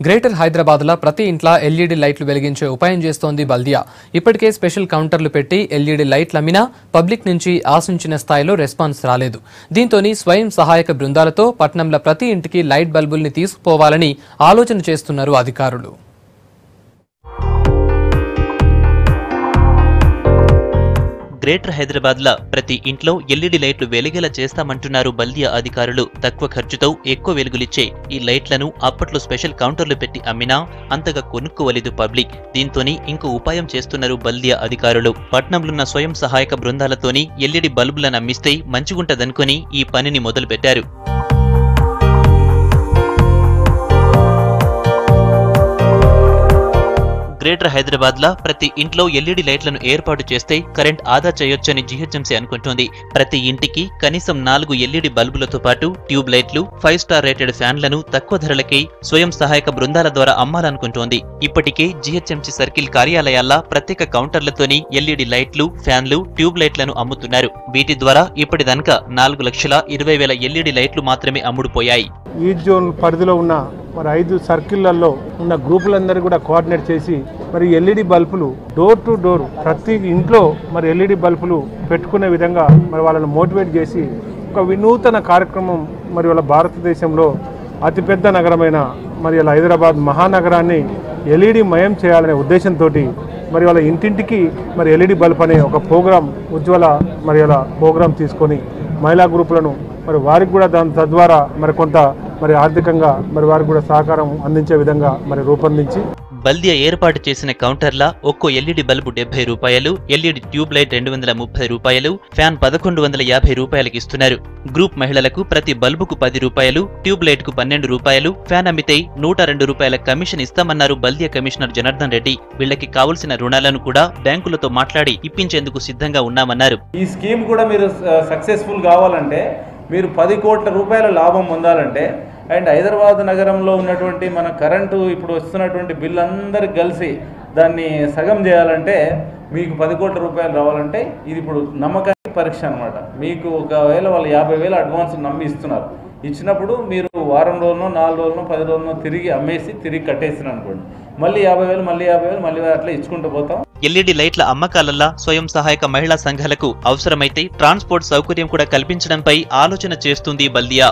Greater హైదరాబాద్లో ప్రతి ఇంట్లో ఎల్ఈడీ లైట్లు వెలిగించే ఉపాయం చేస్తోంది బల్దియా. ఇప్పటికే స్పెషల్ కౌంటర్లు పెట్టి ఎల్ఈడీ లైట్లు అమ్మినా పబ్లిక్ నుంచి ఆశించిన స్థాయిలో రెస్పాన్స్ రాలేదు. దీంతోని స్వయం సహాయక బృందాలతో పట్టణంలో ప్రతి ఇంటికి లైట్ బల్బుల్ని తీసుకుపోవాలని ఆలోచన చేస్తున్నారు అధికారులు. గ్రేటర్ హైదరాబాద్లో ప్రతి ఇంట్లో ఎల్ఈడీ లైట్లు వెలిగేలా చేస్తామంటున్నారు బల్దియా అధికారులు. తక్కువ ఖర్చుతో ఎక్కువ వెలుగులిచ్చే ఈ లైట్లను అప్పట్లో స్పెషల్ కౌంటర్లు పెట్టి అమ్మినా అంతగా కొనుక్కోవలేదు పబ్లిక్. దీంతోని ఇంకో ఉపాయం చేస్తున్నారు బల్దియా అధికారులు. పట్నంలోన్న స్వయం సహాయక బృందాలతోని ఎల్ఈడీ బల్బులను అమ్మిస్తే మంచిగుంటదనుకుని ఈ పనిని మొదలుపెట్టారు. గ్రేటర్ హైదరాబాద్లో ప్రతి ఇంట్లో ఎల్ఈడీ లైట్లను ఏర్పాటు చేస్తే కరెంట్ ఆదా చేయొచ్చని జీహెచ్ఎంసీ అనుకుంటోంది. ప్రతి ఇంటికి కనీసం 4 ఎల్ఈడీ బల్బులతో పాటు ట్యూబ్ లైట్లు, 5 స్టార్ రేటెడ్ ఫ్యాన్లను తక్కువ ధరలకే స్వయం సహాయక బృందాల ద్వారా అమ్మాలనుకుంటోంది. ఇప్పటికే జీహెచ్ఎంసీ సర్కిల్ కార్యాలయాల్లో ప్రత్యేక కౌంటర్లతోని ఎల్ఈడీ లైట్లు, ఫ్యాన్లు, ట్యూబ్ లైట్లను అమ్ముతున్నారు. వీటి ద్వారా ఇప్పటిదాకా 4,20,000 ఎల్ఈడీ లైట్లు మాత్రమే అమ్ముడుపోయాయి. ఈ జోన్ పరిధిలో ఉన్న 5 సర్కిళ్లలో ఉన్న గ్రూపులందరూ కూడా కోఆర్డినేట్ చేసి ఎల్ఈడి బల్బులు డోర్ టు డోర్ ప్రతి ఇంట్లో ఎల్ఈడి బల్బులు పెట్టుకునే విధంగా వాళ్ళని మోటివేట్ చేసి ఒక వినూతన కార్యక్రమం వాళ్ళ భారతదేశంలో అతిపెద్ద నగరమైన హైదరాబాద్ మహానగరాన్ని ఎల్ఈడి మయం చేయాలనే ఉద్దేశంతో వాళ్ళ ఇంటింటికి ఎల్ఈడి బల్బ్ అనే ఒక ప్రోగ్రాం ఉజ్వల ప్రోగ్రాం తీసుకొని మహిళా గ్రూపులను వారికి కూడా తద్వారా కొంత ఆర్థికంగా వారికి కూడా సహకారం అందించే విధంగా రూపొందించి బల్దియా ఏర్పాటు చేసిన కౌంటర్ల ఒక్కో ఎల్ఈడి బల్బు 70 రూపాయలు, ఎల్ఈడి ట్యూబ్ లైట్ 230 రూపాయలు, ఫ్యాన్ 1150 రూపాయలకి ఇస్తున్నారు. గ్రూప్ మహిళలకు ప్రతి బల్బుకు 10 రూపాయలు, ట్యూబ్ లైట్ కు 12 రూపాయలు, ఫ్యాన్ అమ్మితే 102 రూపాయల కమిషన్ ఇస్తామన్నారు బల్దియా కమిషనర్ జనార్దన్ రెడ్డి. వీళ్లకి కావలసిన రుణాలను కూడా బ్యాంకులతో మాట్లాడి ఇప్పించేందుకు సిద్ధంగా ఉన్నామన్నారు. ఈ స్కీమ్ కూడా మీరు సక్సెస్ఫుల్ కావాలంటే, మీరు 10 కోట్ల రూపాయల లాభం పొందాలంటే అండ్ హైదరాబాద్ నగరంలో ఉన్నటువంటి మన కరెంటు ఇప్పుడు వస్తున్నటువంటి బిల్ అందరికి కలిసి దాన్ని సగం చేయాలంటే మీకు 10 కోట్ల రూపాయలు రావాలంటే ఇది ఇప్పుడు నమ్మకానికి పరీక్ష అనమాట. మీకు ఒకవేళ వాళ్ళు 50,000 అడ్వాన్స్ నమ్మి ఇస్తున్నారు. ఇచ్చినప్పుడు మీరు వారం రోజుల్లో 4 రోజుల్లో 10 రోజుల్లో తిరిగి అమ్మేసి తిరిగి కట్టేసిన అనుకోండి, మళ్ళీ 50,000 మళ్ళీ 50,000 మళ్ళీ అట్లా ఇచ్చుకుంటూ పోతాం. ఎల్ఈడి లైట్ల అమ్మకాలల్లో స్వయం సహాయక మహిళా సంఘాలకు అవసరమైతే ట్రాన్స్పోర్ట్ సౌకర్యం కూడా కల్పించడంపై ఆలోచన చేస్తుంది బల్దియా.